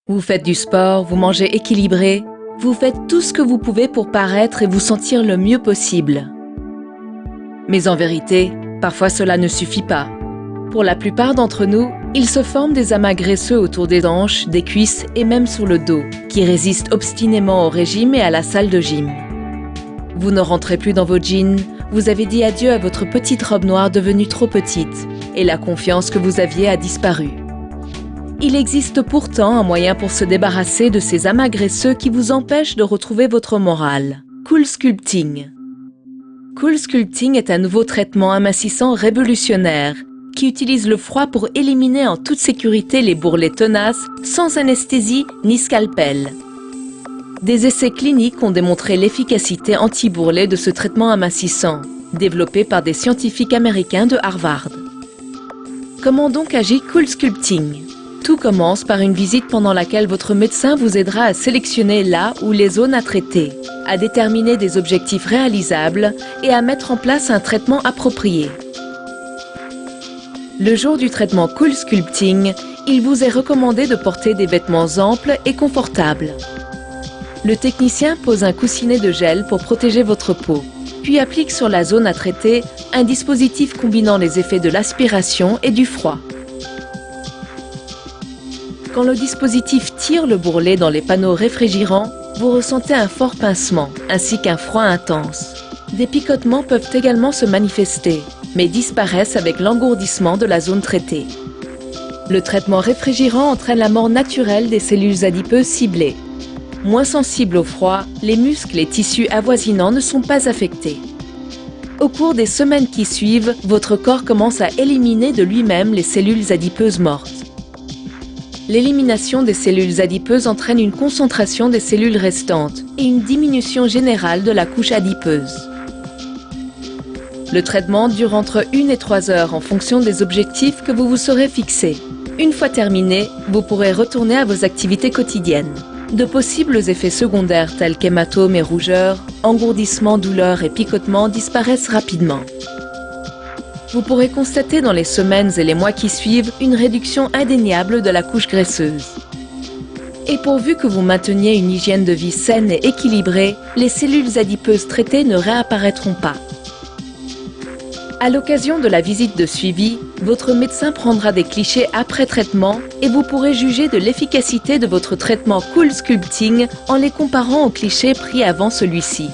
Vous faites du sport, vous mangez équilibré, vous faites tout ce que vous pouvez pour paraître et vous sentir le mieux possible. Mais en vérité, parfois cela ne suffit pas. Pour la plupart d'entre nous, il se forme des amas graisseux autour des hanches, des cuisses et même sur le dos, qui résistent obstinément au régime et à la salle de gym. Vous ne rentrez plus dans vos jeans, vous avez dit adieu à votre petite robe noire devenue trop petite, et la confiance que vous aviez a disparu. Il existe pourtant un moyen pour se débarrasser de ces amas graisseux qui vous empêchent de retrouver votre morale. Cool Sculpting. Cool Sculpting est un nouveau traitement amincissant révolutionnaire qui utilise le froid pour éliminer en toute sécurité les bourrelets tenaces sans anesthésie ni scalpel. Des essais cliniques ont démontré l'efficacité anti-bourrelet de ce traitement amincissant, développé par des scientifiques américains de Harvard. Comment donc agit Cool Sculpting ? Tout commence par une visite pendant laquelle votre médecin vous aidera à sélectionner là ou les zones à traiter, à déterminer des objectifs réalisables et à mettre en place un traitement approprié. Le jour du traitement Cool Sculpting, il vous est recommandé de porter des vêtements amples et confortables. Le technicien pose un coussinet de gel pour protéger votre peau, puis applique sur la zone à traiter un dispositif combinant les effets de l'aspiration et du froid. Quand le dispositif tire le bourrelet dans les panneaux réfrigérants, vous ressentez un fort pincement, ainsi qu'un froid intense. Des picotements peuvent également se manifester, mais disparaissent avec l'engourdissement de la zone traitée. Le traitement réfrigérant entraîne la mort naturelle des cellules adipeuses ciblées. Moins sensibles au froid, les muscles et tissus avoisinants ne sont pas affectés. Au cours des semaines qui suivent, votre corps commence à éliminer de lui-même les cellules adipeuses mortes. L'élimination des cellules adipeuses entraîne une concentration des cellules restantes et une diminution générale de la couche adipeuse. Le traitement dure entre 1 et 3 heures en fonction des objectifs que vous vous serez fixés. Une fois terminé, vous pourrez retourner à vos activités quotidiennes. De possibles effets secondaires tels qu'hématomes et rougeurs, engourdissements, douleurs et picotements disparaissent rapidement. Vous pourrez constater dans les semaines et les mois qui suivent une réduction indéniable de la couche graisseuse. Et pourvu que vous mainteniez une hygiène de vie saine et équilibrée, les cellules adipeuses traitées ne réapparaîtront pas. À l'occasion de la visite de suivi, votre médecin prendra des clichés après traitement et vous pourrez juger de l'efficacité de votre traitement Cool Sculpting en les comparant aux clichés pris avant celui-ci.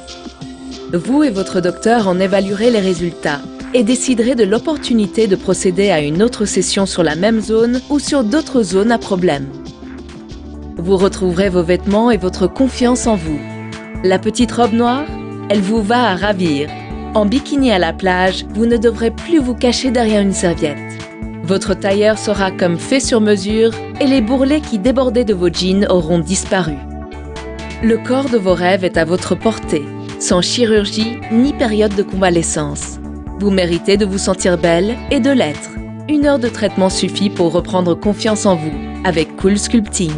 Vous et votre docteur en évaluerez les résultats et déciderez de l'opportunité de procéder à une autre session sur la même zone ou sur d'autres zones à problème. Vous retrouverez vos vêtements et votre confiance en vous. La petite robe noire, elle vous va à ravir. En bikini à la plage, vous ne devrez plus vous cacher derrière une serviette. Votre tailleur sera comme fait sur mesure et les bourrelets qui débordaient de vos jeans auront disparu. Le corps de vos rêves est à votre portée, sans chirurgie ni période de convalescence. Vous méritez de vous sentir belle et de l'être. 1 heure de traitement suffit pour reprendre confiance en vous avec Cool Sculpting.